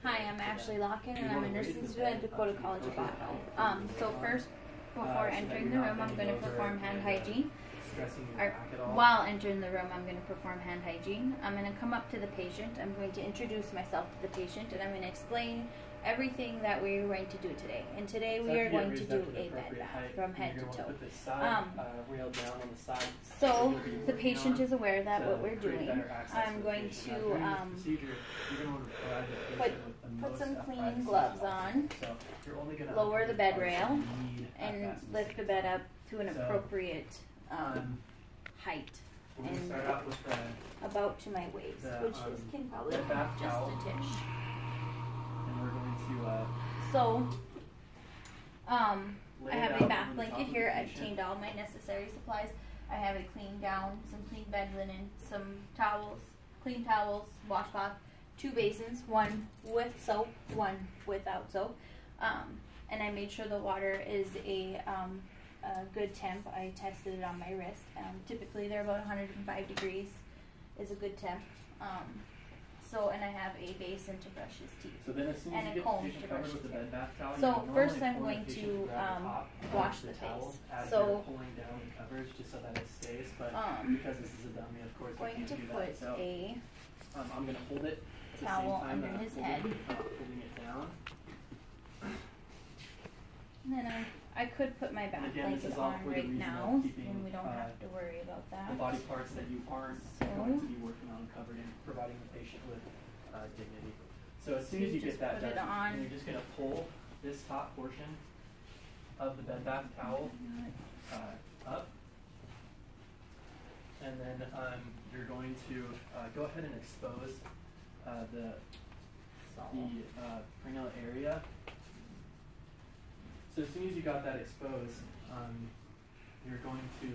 Hi, I'm Ashley Locken, and I'm a nursing student at Dakota College of Botany. So first, before entering the room, I'm going to perform hand hygiene. Or while entering the room, I'm going to perform hand hygiene. I'm going to come up to the patient. I'm going to introduce myself to the patient, and I'm going to explain everything that we're going to do today. And today we are going to do a bed bath from head to toe. So the patient is aware that what we're doing. I'm going to put some clean gloves on, lower the bed rail, and lift the bed up to an appropriate height, and about to my waist, which can probably be just a tish. So, I have a bath blanket here. I've obtained all my necessary supplies. I have a clean gown, some clean bed linen, some towels, clean towels, washcloth, 2 basins, one with soap, one without soap. And I made sure the water is a good temp. I tested it on my wrist. Typically they're about 105 degrees is a good temp. And I have a basin to brush his teeth, and a comb to brush his hair. So first I'm going to wash the face. So going to put a I'm going to hold it towel under his head. Holding it down. And then I could put my bath blanket on right now, and we don't have to worry about that. The body parts that you aren't going to be working on covered and providing the patient with dignity. So as soon as you get that done, you're just going to pull this top portion of the bed bath towel up, and then you're going to go ahead and expose the perineal area. So as soon as you got that exposed, you're going to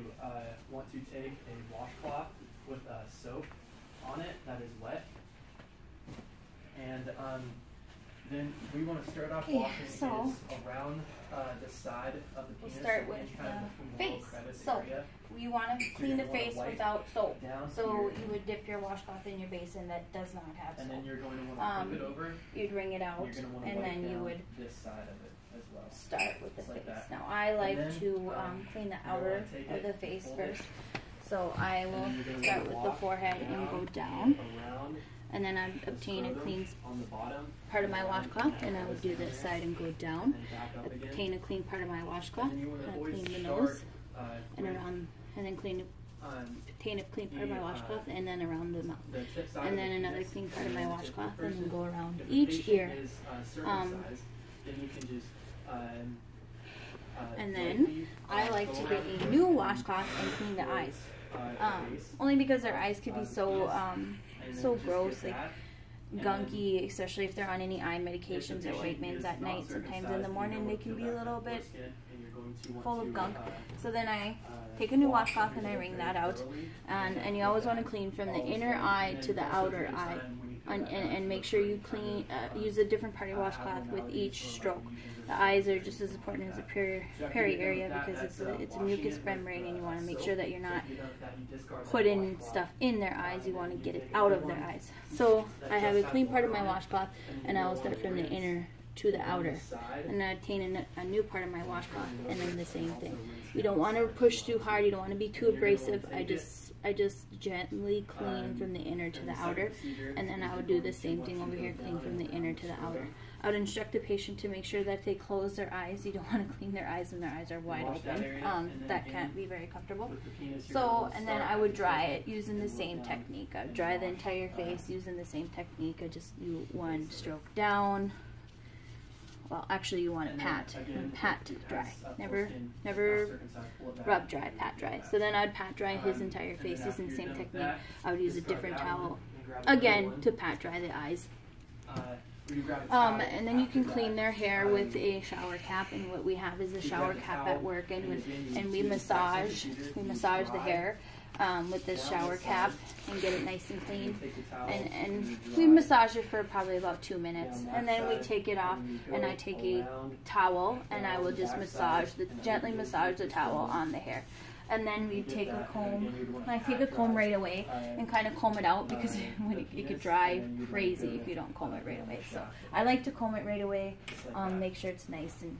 want to take a washcloth with soap on it that is wet, and then we want to start off washing is around the side of the penis. We'll start with the face. So you want to clean the face without soap. So you would dip your washcloth in your basin that does not have soap. And then you're going to want to flip it over. You'd wring it out, and then you would this side of it as well. Start with the face. Now I like to clean the outer of the face first. So I will start with the forehead and go down. And then I'd obtain a clean part of my washcloth, and I would do this side and go down. Obtain a clean part of my washcloth, clean the nose, and around, and then obtain a clean part of my washcloth, and then around the mouth, and then another clean part of my washcloth, and then go around each ear. And then I like to get a new washcloth and clean the eyes, only because their eyes could be so gross, like gunky, especially if they're on any eye medications or ointments at night. Sometimes in the morning they can be a little bit full of gunk. So then I take a new washcloth and I wring that out, and you always want to clean from the inner eye to the outer eye, and make sure you use a different part of your washcloth with each stroke. The eyes are just as important as the peri area, because it's a mucous membrane, and you want to make sure that you're not putting stuff in their eyes. You want to get it out of their eyes. So I have a clean part of my washcloth, and I will start from the inner to the outer, and I obtain a new part of my washcloth, and then the same thing. You don't want to push too hard. You don't want to be too abrasive. I just gently clean from the inner to the outer, and then I would do the same thing over here, clean from the inner to the outer. I would instruct the patient to make sure that they close their eyes. You don't want to clean their eyes when their eyes are wide open. That can't be very comfortable. So, and then I would dry it using the same technique. I would dry the entire face using the same technique. I just do one stroke down. Well, actually you want to pat dry. Never rub dry, pat dry. So then I'd pat dry his entire face using the same technique. I would use a different towel, again, to pat dry the eyes. And then you can clean their hair with a shower cap, and what we have is a shower cap at work, and we massage the hair with this shower cap and get it nice and clean, and we massage it for probably about 2 minutes, and then we take it off, and I take a towel and I will just gently massage the towel on the hair. and then we take a comb. I take a comb right away and kind of comb it out because it could dry crazy if you don't comb it right away. So I like to comb it right away, make sure it's nice and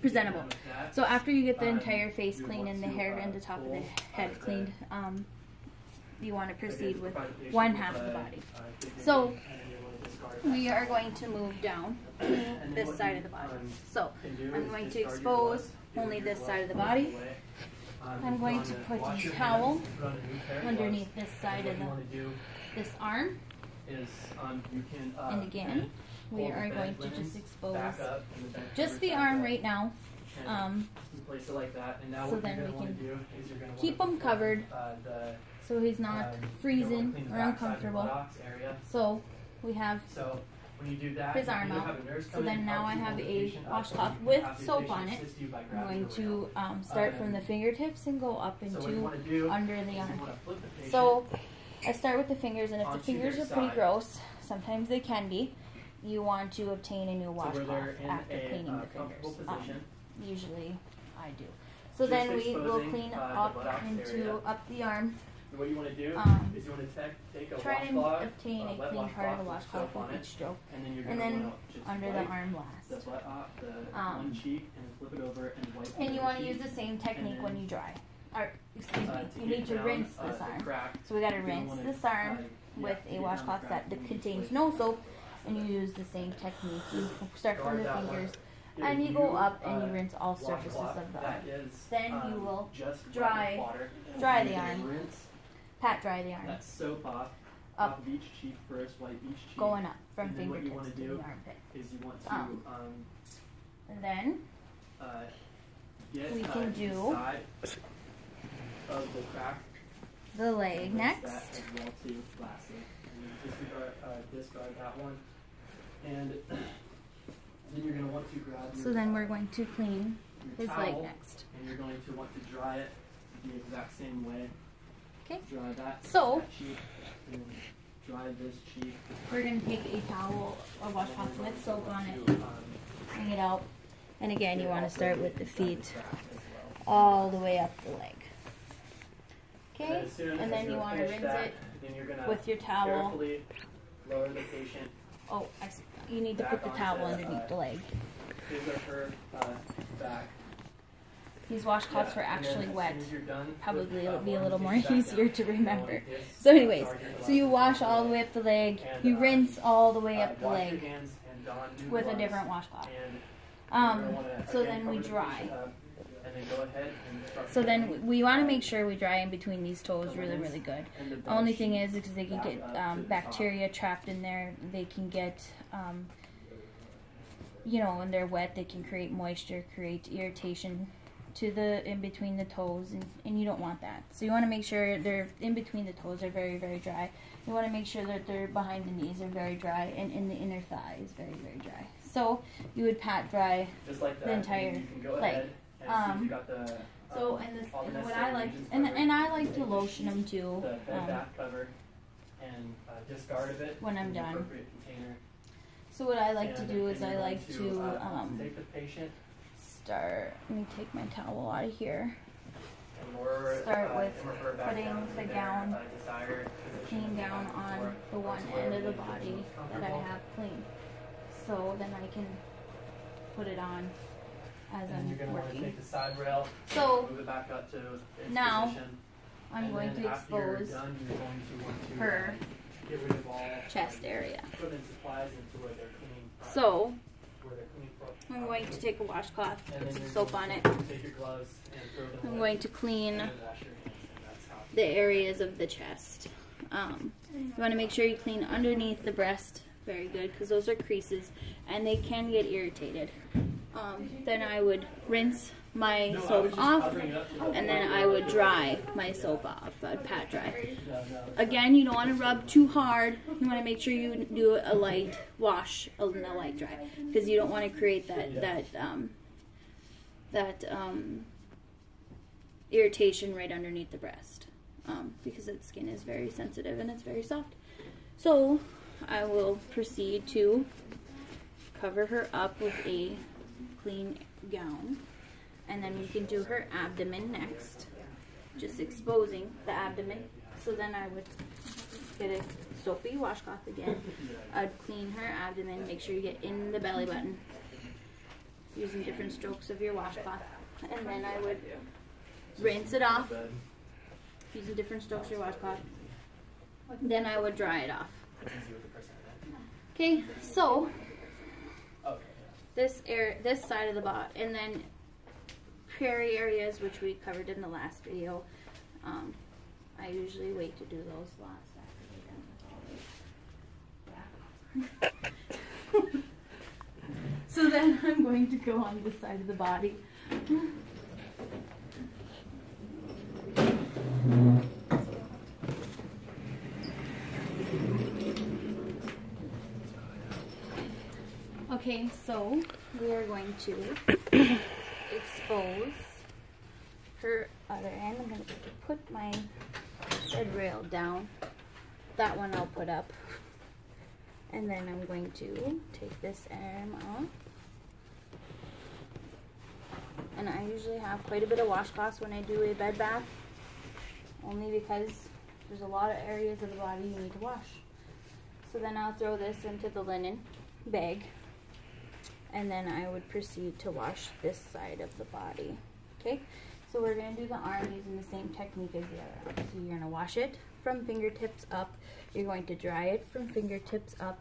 presentable. So after you get the entire face cleaned and the hair and the top of the head cleaned, you want to proceed with one half of the body. So we are going to move down to this side of the body. So I'm going to expose only this side of the body. I'm going to put a towel underneath this side of this arm. And again, we are going to just expose just the arm right now. So then we can keep him covered so he's not freezing or uncomfortable. So we have his arm out. So then now I have a washcloth with soap on it. I'm going to start from the fingertips and go up into under the arm. So I start with the fingers, and if the fingers are pretty gross, sometimes they can be, you want to obtain a new washcloth after cleaning the fingers. Usually I do. So then we will clean up the arm. What you want to do is you want to take a try and washcloth, obtain a clean part of the washcloth with each stroke, and then under the arm last. The one cheek and flip it over and wipe. And you want to use the same technique when you dry. Or excuse me, you need to rinse this arm. So we got to rinse this arm with a washcloth that contains no soap, and you use the same technique. You start from the fingers, and you go up and you rinse all surfaces of the arm. Then you will dry the arm. Pat dry the arm. That soap off up of each cheek first, wipe each cheek. Going up from fingertips to the armpit. Is you want to and then get we can do side of the crack. The leg next. That as well too, lastly. And discard that one. And then you're going to want to grab your, so then we're going to clean his towel, leg next. And you're going to want to dry it the exact same way. Okay. Dry that cheek, and dry this cheek. We're going to take a towel or washcloth with soap on it, hang it out, and again you want to start with the feet all the way up the leg. Okay, and then you want to rinse it with your towel. Lower the patient. Oh, you need to put the towel underneath the leg. Back. These washcloths were actually wet. Probably it'll be a little more easier to remember. So anyways, so you wash all the way up the leg. You rinse all the way up the leg with a different washcloth. So then we dry. So then we want to make sure we dry in between these toes really, really good. The only thing is because they can get bacteria trapped in there. They can get, you know, when they're wet, they can create moisture, create irritation to the in between the toes, and you don't want that. So you want to make sure they're in between the toes are very, very dry. You want to make sure that they're behind the knees are very dry, and in the inner thigh is very, very dry. So you would pat dry the entire leg. So and what I like, and I like to lotion them too. The bath cover and discard of it when I'm done. Container. So what I like to do is I like to take the patient. Let me take my towel out of here. Start with putting the gown clean down on the one end of the body that I have clean. So then I can put it on as I'm you're going to want to working. take the side rail, so move it back up to its now position. I'm going to expose her get rid of all chest area. Equipment supplies into where they're cleaning. So I'm going to take a washcloth, put some soap on it. Take your gloves and throw them I'm going to clean the areas of the chest. You want to make sure you clean underneath the breast very good because those are creases and they can get irritated. Then I would rinse my soap off and then I would dry my soap off. I'd pat dry. Again, you don't want to rub too hard. You want to make sure you do a light wash and a light dry because you don't want to create that irritation right underneath the breast because the skin is very sensitive and it's very soft. So I will proceed to cover her up with a clean gown, and then we can do her abdomen next. just exposing the abdomen. So then I would get a soapy washcloth again. I'd clean her abdomen, make sure you get in the belly button using different strokes of your washcloth. And then I would rinse it off using different strokes of your washcloth. Then I would dry it off. Okay, so this side of the bot, and then prairie areas, which we covered in the last video. I usually wait to do those last after. Yeah. So then I'm going to go on this side of the body. Okay, so we are going to expose her other end. I'm going to put my bed rail down. That one I'll put up. And then I'm going to take this arm off. And I usually have quite a bit of washcloths when I do a bed bath, only because there's a lot of areas of the body you need to wash. So then I'll throw this into the linen bag, and then I would proceed to wash this side of the body. Okay, so we're going to do the arm using the same technique as the other arm. So you're going to wash it from fingertips up, you're going to dry it from fingertips up,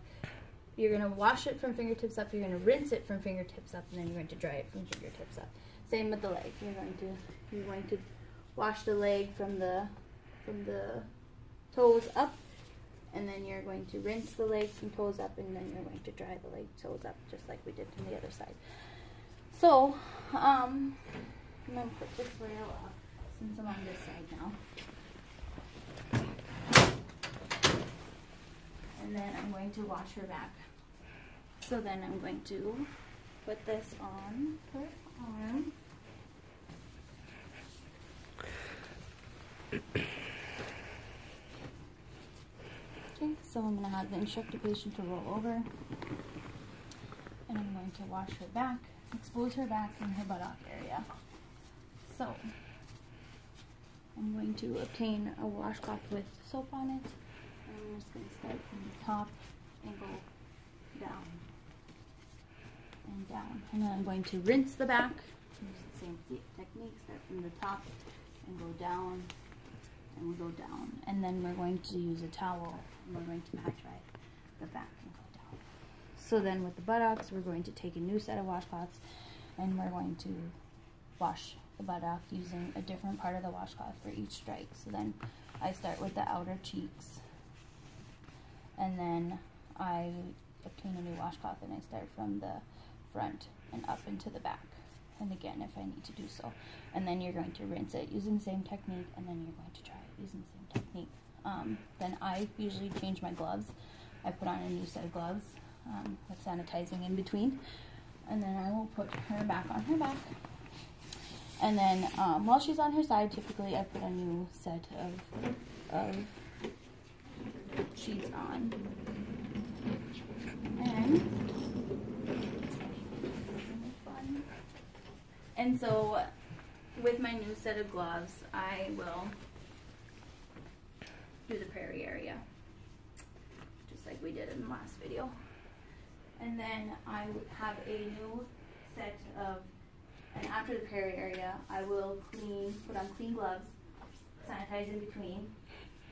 you're going to wash it from fingertips up, you're going to rinse it from fingertips up, and then you're going to dry it from fingertips up. Same with the leg. You're going to wash the leg from the toes up, and then you're going to rinse the leg from toes up, and then you're going to dry the leg toes up, just like we did from the other side. So, I'm going to put this rail up since I'm on this side now. And then I'm going to wash her back. So then I'm going to put this on her arm. Okay, so I'm going to have the instructed patient to roll over, and I'm going to wash her back, expose her back in her buttock area. So I'm going to obtain a washcloth with soap on it, and I'm just going to start from the top and go down and down, and then I'm going to rinse the back, use the same technique, start from the top and go down, and we go down, and then we're going to use a towel, and we're going to pat dry the back and go down. So then with the buttocks, we're going to take a new set of washcloths, and we're going to wash the buttock using a different part of the washcloth for each strike. So then I start with the outer cheeks, and then I obtain a new washcloth, and I start from the front and up into the back, and again if I need to do so. And then you're going to rinse it using the same technique, and then you're going to dry it using the same technique. Then I usually change my gloves. I put on a new set of gloves with sanitizing in between, and then I will put her back on her back. And then while she's on her side, typically I put a new set of sheets on. And so with my new set of gloves, I will do the prairie area, just like we did in the last video. And then I would have a new set of, and after the prairie area, I will put on clean gloves, sanitize in between,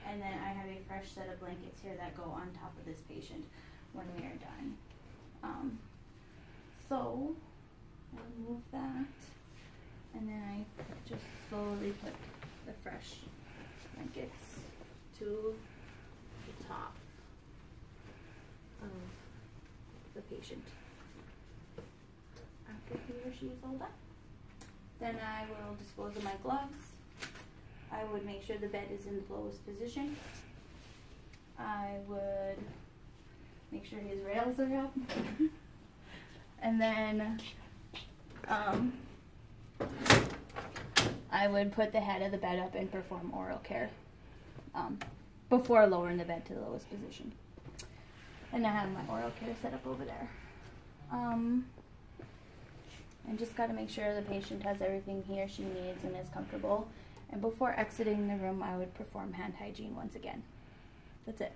and then I have a fresh set of blankets here that go on top of this patient when we are done. So I'll remove that, and then I just slowly put the fresh blankets to the top of the patient. After he or she is all done, then I will dispose of my gloves. I would make sure the bed is in the lowest position. I would make sure his rails are up. And then I would put the head of the bed up and perform oral care before lowering the bed to the lowest position. And I have my oral care set up over there. I just got to make sure the patient has everything he or she needs and is comfortable. And before exiting the room, I would perform hand hygiene once again. That's it.